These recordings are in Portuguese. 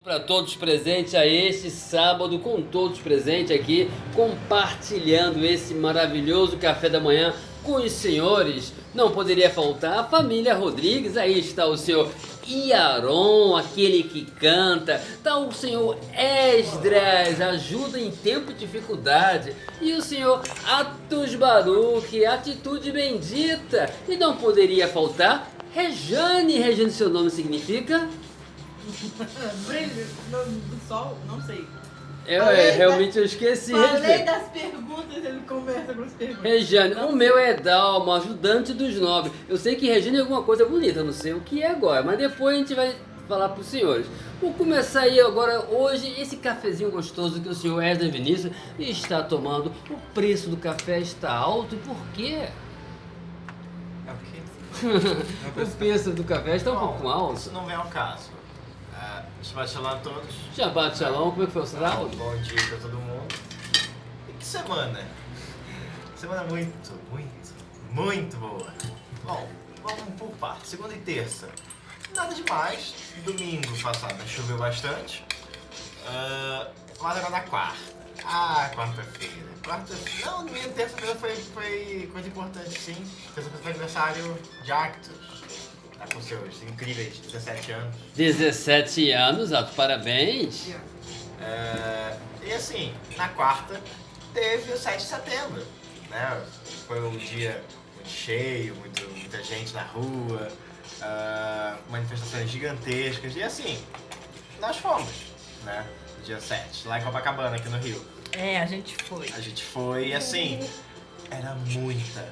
Para todos presentes a este sábado, com todos presentes aqui, compartilhando esse maravilhoso café da manhã com os senhores. Não poderia faltar a família Rodrigues. Aí está o senhor Iaron, aquele que canta. Está o senhor Esdras, ajuda em tempo de dificuldade. E o senhor Atos Baruch, atitude bendita. E não poderia faltar Rejane. Rejane, seu nome significa? Brilho do sol? Não sei. Realmente eu esqueci. Falei das perguntas, ele conversa com as perguntas. Rejane, Não o sei. meu é Dalma, ajudante dos nobres. Eu sei que Rejane é alguma coisa bonita, não sei o que é agora, mas depois a gente vai falar para os senhores. Vou começar aí agora, hoje, esse cafezinho gostoso que o senhor Esdras Vinícius está tomando. O preço do café está alto, e por quê? É o quê? O preço do café está um pouco alto. Isso não vem ao caso. Shabbat Shalom a todos. Shabbat Shalom, como é que foi o sábado? Bom dia pra todo mundo. E que semana? Semana muito boa. Bom, vamos por partes. Segunda e terça, nada demais. Domingo passado choveu bastante. Mas agora na quarta. Quarta-feira. Não, domingo, terça-feira foi coisa importante, sim. Terça-feira foi aniversário de Actos. Tá com seus incríveis 17 anos. 17 anos, Ato, parabéns. E assim, na quarta teve o 7 de setembro, né? Foi um dia muito cheio, muita gente na rua, manifestações gigantescas. E assim, nós fomos, né? No dia 7, lá em Copacabana, aqui no Rio. É, a gente foi. A gente foi e assim, era muita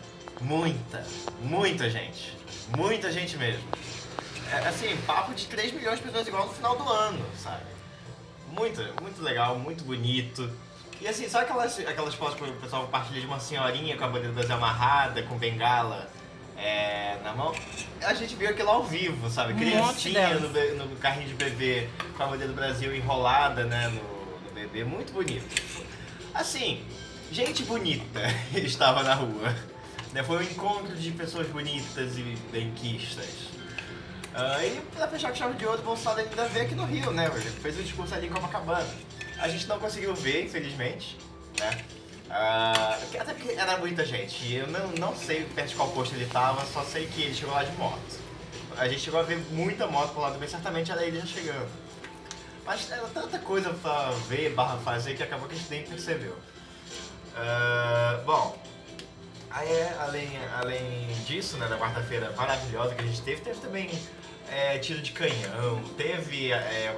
gente. Muita gente mesmo. Assim, papo de 3 milhões de pessoas igual no final do ano, sabe? Muito legal, muito bonito. E assim, sabe aquelas fotos que o pessoal compartilha de uma senhorinha com a bandeira do Brasil amarrada, com bengala na mão? A gente viu aquilo ao vivo, sabe? Criancinha no carrinho de bebê com a bandeira do Brasil enrolada, né, no bebê. Muito bonito. Assim, gente bonita estava na rua. Foi um encontro de pessoas bonitas e benquistas. E pra fechar com chave de ouro, o Bolsonaro ainda veio aqui no Rio, né? Ele fez o discurso ali em Copacabana. A gente não conseguiu ver, infelizmente, né? Até porque era muita gente. E eu não sei perto de qual posto ele tava, só sei que ele chegou lá de moto. A gente chegou a ver muita moto por lá também, certamente era ele já chegando. Mas era tanta coisa pra ver, fazer, que acabou que a gente nem percebeu. Bom... Aí, além disso, né, da quarta-feira maravilhosa que a gente teve também tiro de canhão, teve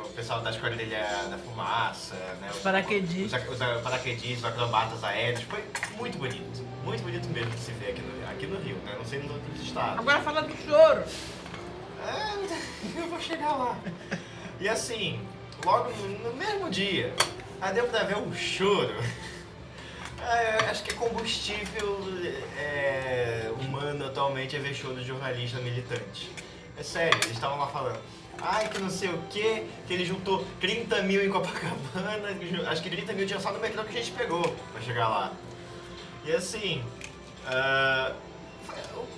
o pessoal da Esquadrilha da Fumaça, né, Os paraquedistas. Os paraquedistas, os acrobatas aéreos, foi muito bonito mesmo de se ver aqui no Rio, né, não sei nos outros estados. Agora fala do choro. Eu vou chegar lá. E assim, logo no mesmo dia, aí deu pra ver o choro. Acho que combustível humano atualmente é ver show do jornalista militante. É sério, eles estavam lá falando. Que não sei o que ele juntou 30 mil em Copacabana. Acho que 30 mil tinha só no metrô que a gente pegou pra chegar lá. E assim,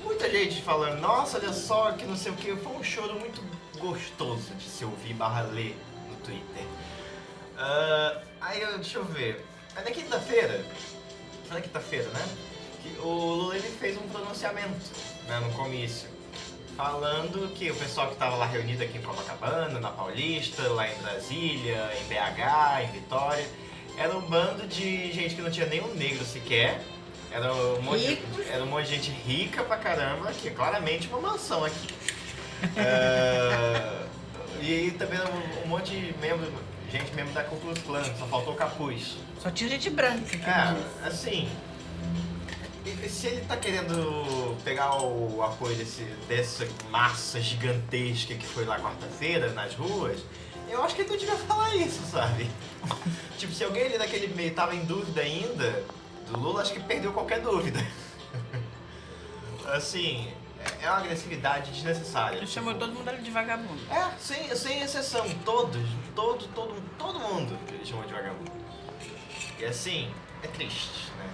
muita gente falando, nossa, olha só, que não sei o que. Foi um choro muito gostoso de se ouvir /ler no Twitter. Deixa eu ver. Aí na quinta-feira, né? O Lula ele fez um pronunciamento, né, no comício, falando que o pessoal que estava lá reunido aqui em Copacabana, na Paulista, lá em Brasília, em BH, em Vitória, era um bando de gente que não tinha nenhum negro sequer, era um monte de gente rica pra caramba, que é claramente uma mansão aqui. E também um monte de gente mesmo da Ku Klux Klan, só faltou o capuz. Só tinha gente branca. Assim, se ele tá querendo pegar o apoio dessa massa gigantesca que foi lá quarta-feira nas ruas, eu acho que ele não devia falar isso, sabe? Tipo, se alguém ali naquele meio tava em dúvida ainda do Lula, acho que perdeu qualquer dúvida. Assim, é uma agressividade desnecessária. Ele chamou todo mundo de vagabundo. Sem exceção, todo mundo ele chamou de vagabundo. E assim, é triste, né?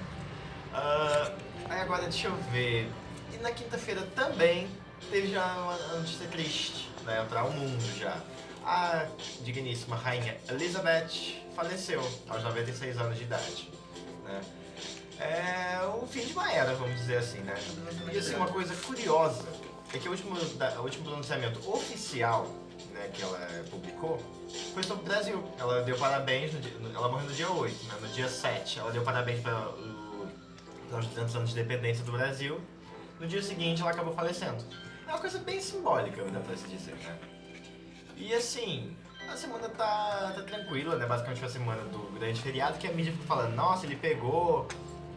Aí agora, deixa eu ver. E na quinta-feira também teve já uma notícia triste, né? Para o mundo já. a digníssima Rainha Elizabeth faleceu aos 96 anos de idade, né? É o fim de uma era, vamos dizer assim, né? E assim, uma coisa curiosa é que o último pronunciamento oficial, né, que ela publicou foi sobre o Brasil. Ela deu parabéns, ela morreu no dia 8, né? No dia 7 ela deu parabéns para os 200 anos de independência do Brasil. No dia seguinte ela acabou falecendo. É uma coisa bem simbólica, dá pra se dizer, né? E assim, a semana tá tranquila, né? Basicamente foi a semana do grande feriado, que a mídia fica falando, nossa, ele pegou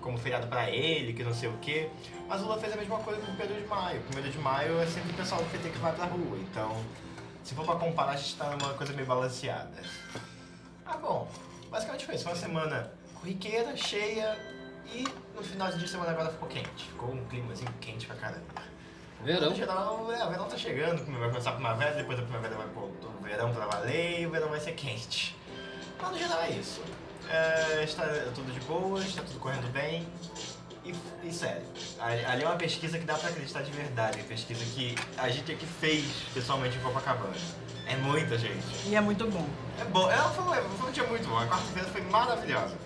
como feriado pra ele, que não sei o quê. Mas o Lula fez a mesma coisa com o 1º de maio. O 1º de maio é sempre o pessoal do PT que vai pra rua, então se for pra comparar, a gente tá numa coisa meio balanceada. Ah, bom, basicamente foi isso. Foi uma semana corriqueira, cheia, e no final de semana agora ficou quente. Ficou um clima assim quente pra caramba. Verão. No geral, o verão tá chegando, vai começar a primavera, depois da primavera vai pro verão pra valer e o verão vai ser quente. Mas no geral é isso. Está tudo de boa, está tudo correndo bem. E sério, ali é uma pesquisa que dá pra acreditar de verdade, pesquisa que a gente aqui fez pessoalmente em Copacabana. É muita gente. E é muito bom. É bom, foi um dia muito bom, a quarta-feira foi maravilhosa.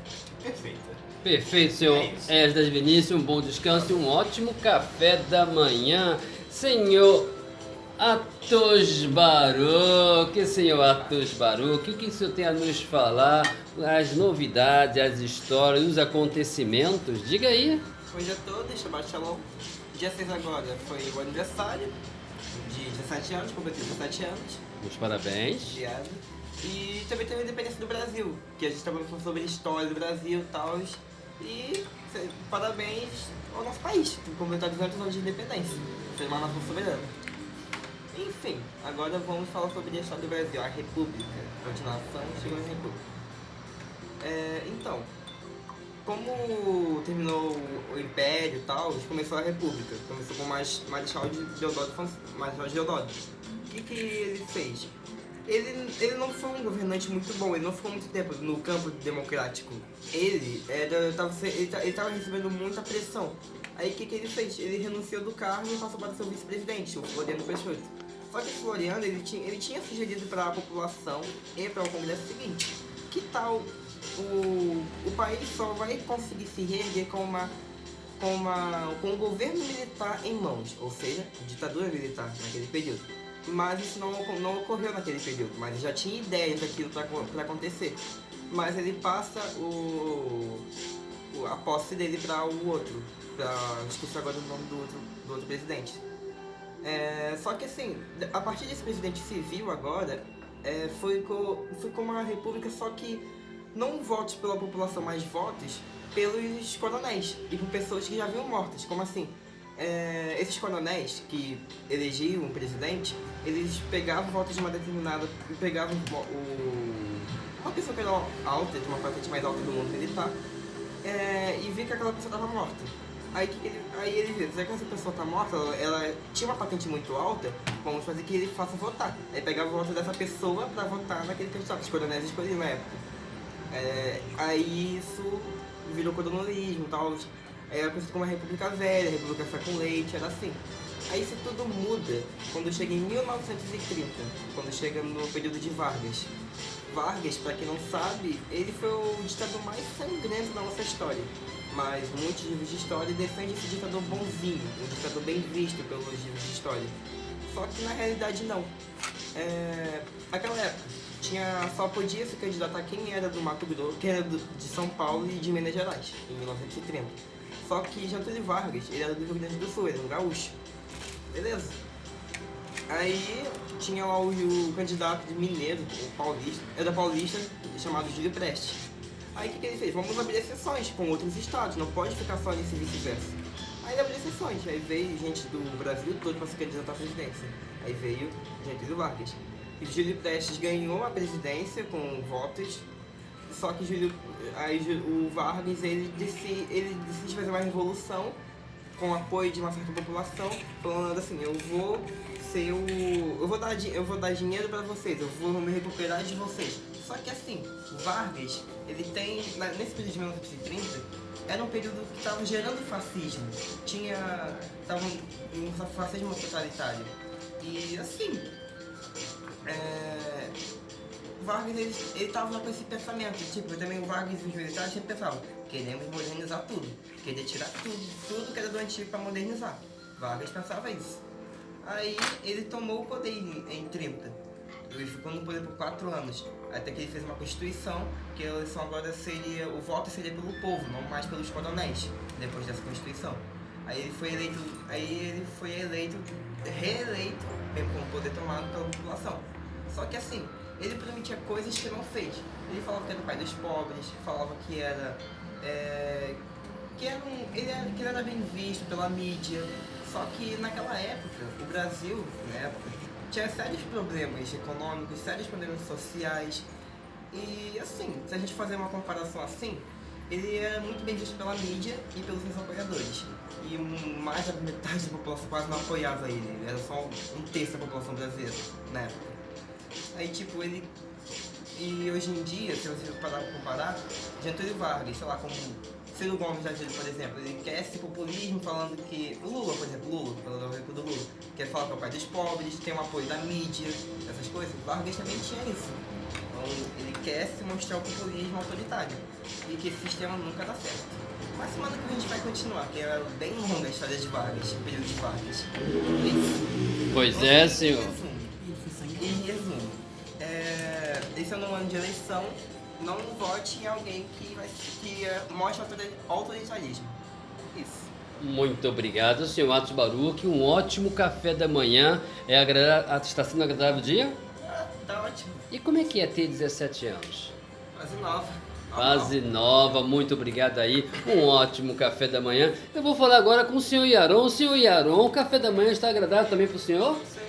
Perfeita. Perfeito, senhor É isso. Esdras Vinícius, um bom descanso e um ótimo café da manhã. Senhor Atos Baruch, senhor Atos Baruch, o que o senhor tem a nos falar, as novidades, as histórias, os acontecimentos? Diga aí. Bom dia a todos, Shabbat Shalom. Dia 6 agora foi o aniversário de 17 anos, completei 17 anos. Os parabéns. Obrigado. E também teve a independência do Brasil, que a gente estava falando sobre a história do Brasil e tal. E parabéns ao nosso país, por completar 200 anos de independência. Ser uma nação soberana. Enfim, agora vamos falar sobre a história do Brasil, a República. Continuação, chegou na República. Então, como terminou o Império e tal, começou a República. Começou com Marechal Deodoro. O que ele fez? Ele não foi um governante muito bom, ele não ficou muito tempo no campo democrático. Ele estava recebendo muita pressão. Aí o que ele fez? Ele renunciou do cargo e passou para ser o vice-presidente, o Floriano Peixoto. Só que o Floriano ele tinha sugerido para a população e para o Congresso o seguinte: que tal o país só vai conseguir se reerguer com um governo militar em mãos, ou seja, ditadura militar naquele período. Mas isso não ocorreu naquele período, mas já tinha ideias daquilo para acontecer. Mas ele passa a posse dele para o outro, esqueci agora o nome do outro presidente. Só que assim, a partir desse presidente civil agora, foi com uma república, só que não votos pela população, mas votos pelos coronéis e por pessoas que já haviam mortas. Como assim? Esses coronéis que elegiam um presidente, eles pegavam votos de uma determinada, pegavam uma pessoa que era alta, de uma patente mais alta do mundo militar, e via que aquela pessoa estava morta. Aí ele viu, já que essa pessoa está morta, ela tinha uma patente muito alta, vamos fazer que ele faça votar. Aí pegava o voto dessa pessoa para votar naquele candidato, os coronéis escolhiam na época. Aí isso virou coronelismo e tal. Era conhecido como a República Velha, a República Café com Leite, era assim. Aí isso tudo muda quando chega em 1930, quando chega no período de Vargas. Vargas, para quem não sabe, ele foi o ditador mais sangrento da nossa história. Mas muitos livros de história defendem esse ditador bonzinho, um ditador bem visto pelos livros de história. Só que na realidade não. Naquela época, só podia se candidatar quem era do Mato Grosso, quem era de São Paulo e de Minas Gerais, em 1930. Só que Getúlio Vargas, ele era do Rio Grande do Sul, ele era um gaúcho. Beleza. Aí tinha lá o candidato de mineiro, o paulista, era paulista, chamado Júlio Prestes. Aí o que ele fez? Vamos abrir exceções com outros estados, não pode ficar só nesse vice-versa. Aí ele abriu exceções, aí veio gente do Brasil todo para se candidatar à presidência. Aí veio Getúlio Vargas. E Júlio Prestes ganhou a presidência com votos, só que o Vargas ele decide fazer uma revolução com o apoio de uma certa população, falando assim, eu vou dar dinheiro para vocês, eu vou me recuperar de vocês. Só que assim, Vargas, ele tem, nesse período de 1930, era um período que estava gerando fascismo, estava um fascismo totalitário. E assim, Vargas, ele tava com esse pensamento, tipo, também o Vargas e os militares sempre pensavam, queremos modernizar tudo, querer tirar tudo que era do antigo para modernizar. Vargas pensava isso. Aí ele tomou o poder em 30. Ele ficou no poder por 4 anos. Até que ele fez uma constituição, que a eleição agora seria, o voto seria pelo povo, não mais pelos coronéis, depois dessa constituição. Aí ele foi eleito, reeleito, mesmo com o poder tomado pela população. Só que assim, ele prometia coisas que não fez. Ele falava que era o pai dos pobres, falava que ele era bem visto pela mídia. Só que naquela época, o Brasil, tinha sérios problemas econômicos, sérios problemas sociais. E assim, se a gente fazer uma comparação assim, ele era muito bem visto pela mídia e pelos seus apoiadores. E mais da metade da população quase não apoiava ele, era só um terço da população brasileira na época. Aí tipo, e hoje em dia, se você parar pra comparar, Getúlio Vargas, sei lá, como Ciro Gomes da vida, por exemplo, ele quer esse populismo falando que... O Lula, por exemplo, pelo exemplo do Lula, quer falar que é o pai dos pobres, tem um apoio da mídia, essas coisas. Vargas também tinha isso. Então ele quer se mostrar o populismo autoritário e que esse sistema nunca dá certo. Mas semana que a gente vai continuar, que é bem longa a história de Vargas, o período de Vargas. Pois é, senhor. Em resumo, esse é no ano de eleição. Não vote em alguém que mostre autoritarismo. Isso. Muito obrigado, senhor Atos Baruch. Um ótimo café da manhã. Está sendo agradável o dia? Tá ótimo. E como é que é ter 17 anos? Quase nova. Quase nova, muito obrigado aí. Um ótimo café da manhã. Eu vou falar agora com o senhor Yaron. Senhor Yaron, o café da manhã está agradável também para o senhor? Sim.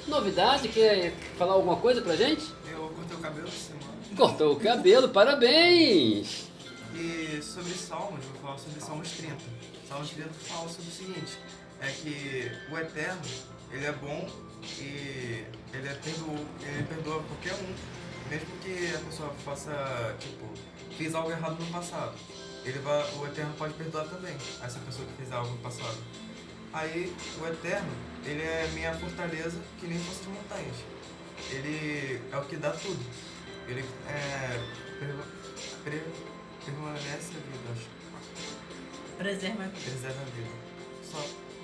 Novidade? Quer falar alguma coisa pra gente? Eu cortei o cabelo essa semana. Cortou o cabelo, parabéns! E sobre Salmos, vou falar sobre Salmos 30. Salmos 30 fala sobre o seguinte, é que o Eterno, ele é bom e ele perdoa qualquer um, mesmo que a pessoa faça, fez algo errado no passado. O Eterno pode perdoar também essa pessoa que fez algo no passado. Aí, o Eterno, ele é minha fortaleza que nem força de montanhas. Ele é o que dá tudo. Ele permanece a vida, acho. Preserva. Preserva a vida. Só.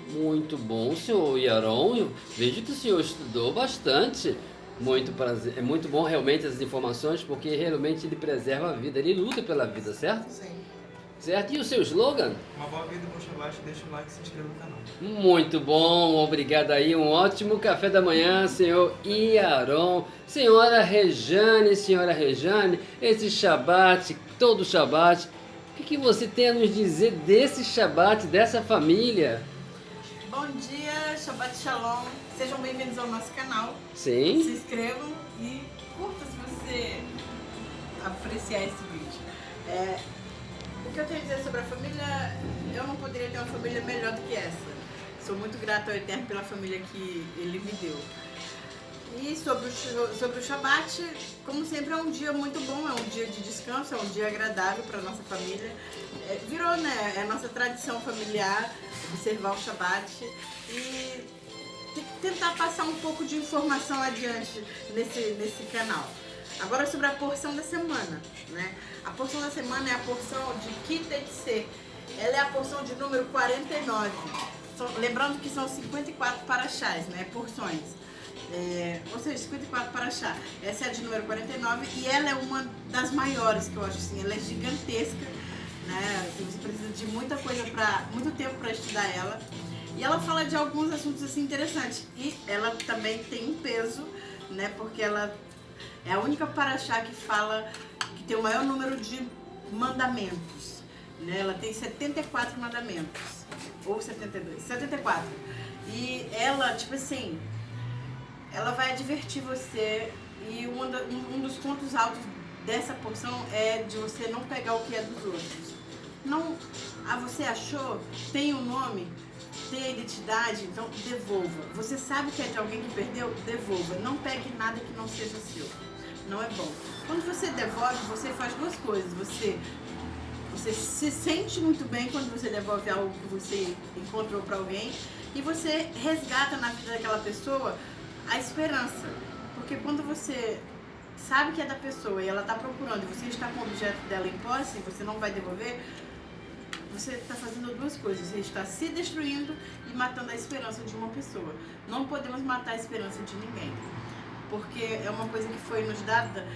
Muito bom, senhor Yaron. Eu vejo que o senhor estudou bastante. Muito prazer. É muito bom realmente essas informações, porque realmente ele preserva a vida, ele luta pela vida, certo? Sim. Certo? E o seu slogan? Uma boa vida, bom Shabbat, deixa o like e se inscreva no canal. Muito bom, obrigado aí. Um ótimo café da manhã, senhor Yaron. Senhora Rejane, esse Shabbat, todo Shabbat, o que você tem a nos dizer desse Shabbat, dessa família? Bom dia, Shabbat Shalom. Sejam bem-vindos ao nosso canal. Sim. Se inscrevam e curta se você apreciar esse vídeo. O que eu tenho a dizer sobre a família, eu não poderia ter uma família melhor do que essa. Sou muito grata ao Eterno pela família que Ele me deu. E sobre o Shabbat, como sempre, é um dia muito bom, é um dia de descanso, é um dia agradável para a nossa família. Virou, né? É a nossa tradição familiar observar o Shabbat e tentar passar um pouco de informação adiante nesse canal. Agora sobre a porção da semana, né? A porção da semana é a porção de Kitetsê. Ela é a porção de número 49. Lembrando que são 54 paraxás, né? Porções. Ou seja, 54 paraxá. Essa é a de número 49 e ela é uma das maiores que eu acho assim. Ela é gigantesca, né? Você precisa de muita coisa muito tempo para estudar ela. E ela fala de alguns assuntos assim interessantes. E ela também tem um peso, né? Porque ela é a única paraxá que fala que tem o maior número de mandamentos, né? Ela tem 74 mandamentos, ou 72, 74. E ela, tipo assim, ela vai advertir você e um dos pontos altos dessa porção é de você não pegar o que é dos outros. Não, você achou, tem um nome, tem a identidade, então devolva. Você sabe que é de alguém que perdeu? Devolva. Não pegue nada que não seja seu. Não é bom. Quando você devolve, você faz duas coisas. Você se sente muito bem quando você devolve algo que você encontrou para alguém e você resgata na vida daquela pessoa a esperança. Porque quando você sabe que é da pessoa e ela está procurando e você está com o objeto dela em posse, você não vai devolver, você está fazendo duas coisas. Você está se destruindo e matando a esperança de uma pessoa. Não podemos matar a esperança de ninguém, porque é uma coisa que foi nos dada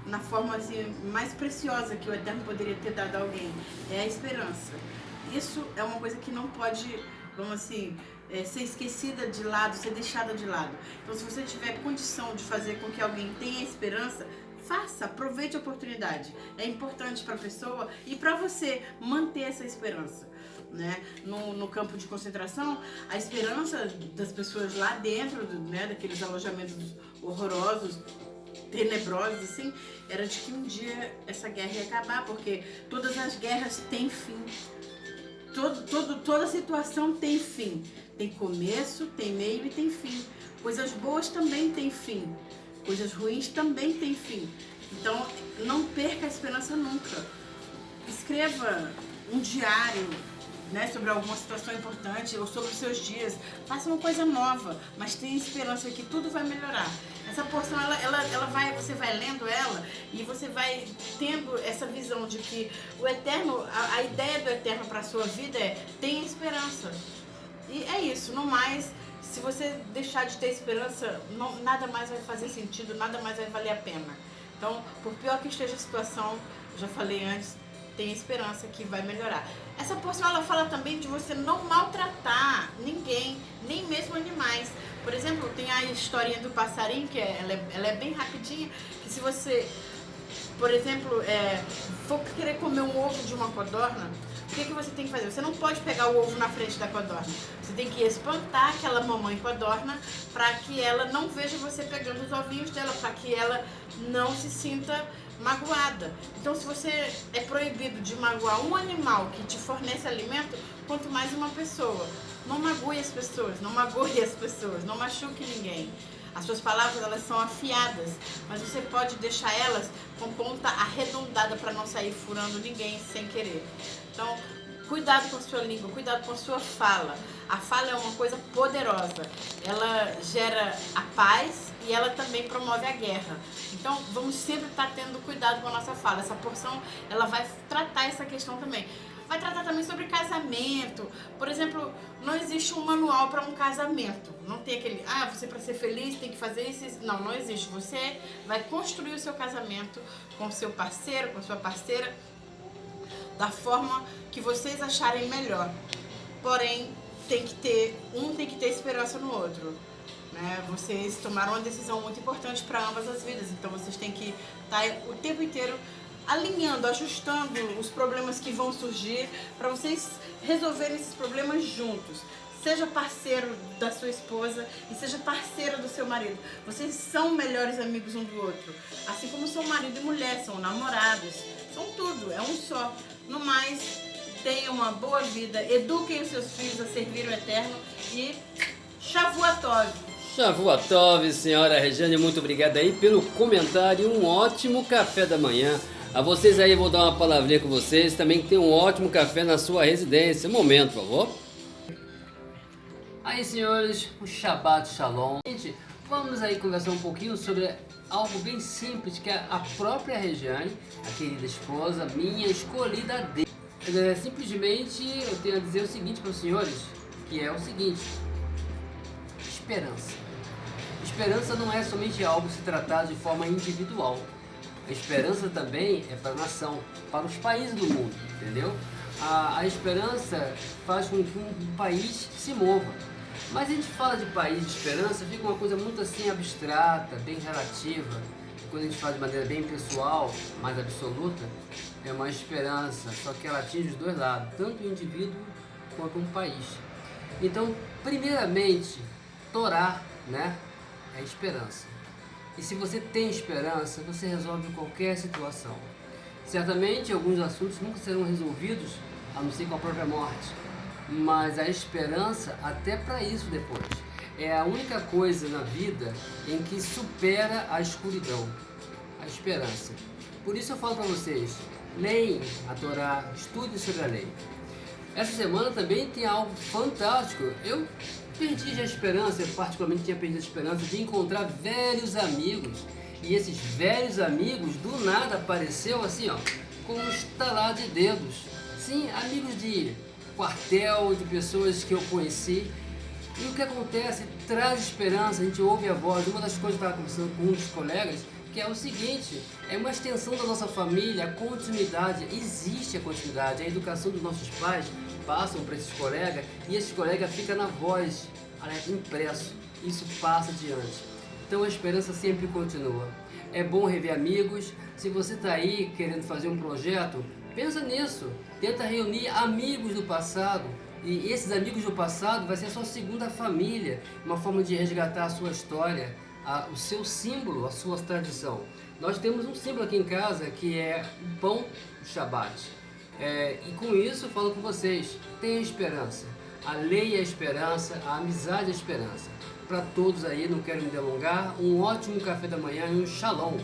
na forma assim, mais preciosa que o Eterno poderia ter dado a alguém. É a esperança. Isso é uma coisa que não pode, vamos assim, ser esquecida de lado, ser deixada de lado. Então, se você tiver condição de fazer com que alguém tenha esperança, faça, aproveite a oportunidade. É importante para a pessoa e para você manter essa esperança. Né? No campo de concentração, a esperança das pessoas lá dentro, né, daqueles alojamentos horrorosos, tenebrosos, assim, era de que um dia essa guerra ia acabar, porque todas as guerras têm fim. Toda situação tem fim. Tem começo, tem meio e tem fim. Coisas boas também têm fim. Coisas ruins também têm fim. Então, não perca a esperança nunca. Escreva um diário, né, sobre alguma situação importante ou sobre os seus dias. Faça uma coisa nova, mas tenha esperança que tudo vai melhorar. Essa porção, você vai lendo ela e você vai tendo essa visão de que o Eterno, a ideia do Eterno para a sua vida é: tenha esperança. E é isso, no mais, se você deixar de ter esperança, nada mais vai fazer sentido, nada mais vai valer a pena. Então, por pior que esteja a situação, já falei antes, tenha esperança que vai melhorar. Essa porção, ela fala também de você não maltratar ninguém, nem mesmo animais. Por exemplo, tem a historinha do passarinho, que ela é bem rapidinha, que se você, por exemplo, for querer comer um ovo de uma codorna, o que você tem que fazer? Você não pode pegar o ovo na frente da codorna. Você tem que espantar aquela mamãe codorna para que ela não veja você pegando os ovinhos dela, para que ela não se sinta magoada. Então, se você é proibido de magoar um animal que te fornece alimento, quanto mais uma pessoa. Não magoe as pessoas, não magoe as pessoas, não machuque ninguém. As suas palavras, elas são afiadas, mas você pode deixar elas com ponta arredondada para não sair furando ninguém sem querer. Então, cuidado com a sua língua, cuidado com a sua fala. A fala é uma coisa poderosa. Ela gera a paz e ela também promove a guerra. Então, vamos sempre estar tendo cuidado com a nossa fala. Essa porção, ela vai tratar essa questão também. Vai tratar também sobre casamento. Por exemplo, não existe um manual para um casamento. Não tem aquele, você para ser feliz tem que fazer isso, isso. Não, não existe. Você vai construir o seu casamento com o seu parceiro, com a sua parceira, da forma que vocês acharem melhor. Porém, tem que ter esperança no outro. Né? Vocês tomaram uma decisão muito importante para ambas as vidas. Então, vocês têm que estar o tempo inteiro alinhando, ajustando os problemas que vão surgir para vocês resolverem esses problemas juntos. Seja parceiro da sua esposa e seja parceiro do seu marido. Vocês são melhores amigos um do outro. Assim como são marido e mulher, são namorados, são tudo, é um só. No mais, tenham uma boa vida, eduquem os seus filhos a servir o Eterno e Shavuatov. Shavuatov, senhora Regiane, muito obrigado aí pelo comentário, um ótimo café da manhã. A vocês aí, vou dar uma palavrinha com vocês, também que tem um ótimo café na sua residência. Um momento, por favor. Aí, senhores, o Shabbat Shalom. Gente, vamos aí conversar um pouquinho sobre algo bem simples que a própria Regiane, a querida esposa minha, escolhida dele. Simplesmente eu tenho a dizer o seguinte para os senhores, que é o seguinte: esperança. Esperança não é somente algo se tratado de forma individual. A esperança também é para a nação, para os países do mundo, entendeu? A esperança faz com que um país se mova. Mas a gente fala de país de esperança, fica uma coisa muito assim abstrata, bem relativa. Quando a gente fala de maneira bem pessoal, mais absoluta, é uma esperança, só que ela atinge os dois lados, tanto o indivíduo quanto um país. Então, primeiramente, Torá, né, é esperança. E se você tem esperança, você resolve qualquer situação. Certamente, alguns assuntos nunca serão resolvidos, a não ser com a própria morte. Mas a esperança, até para isso depois, é a única coisa na vida em que supera a escuridão. A esperança. Por isso eu falo para vocês, leem a Torá, estudem sobre a lei. Essa semana também tem algo fantástico. Eu perdi a esperança, eu particularmente tinha perdido a esperança de encontrar velhos amigos E esses velhos amigos do nada apareceu assim, ó, com um estalar de dedos. Sim, amigos de quartel, de pessoas que eu conheci. E o que acontece traz esperança, a gente ouve a voz. Uma das coisas que eu estava conversando com um dos colegas, que é o seguinte, é uma extensão da nossa família, a continuidade, existe a continuidade, a educação dos nossos pais passam para esses colegas e esses colegas ficam na voz, impresso, isso passa adiante. Então a esperança sempre continua. É bom rever amigos, se você está aí querendo fazer um projeto, pensa nisso, tenta reunir amigos do passado, e esses amigos do passado vai ser a sua segunda família, uma forma de resgatar a sua história, o seu símbolo, a sua tradição. Nós temos um símbolo aqui em casa que é o pão do Shabat. E com isso eu falo com vocês, tenha esperança. A lei é a esperança, a amizade é a esperança. Para todos aí, não quero me delongar, um ótimo café da manhã e um shalom.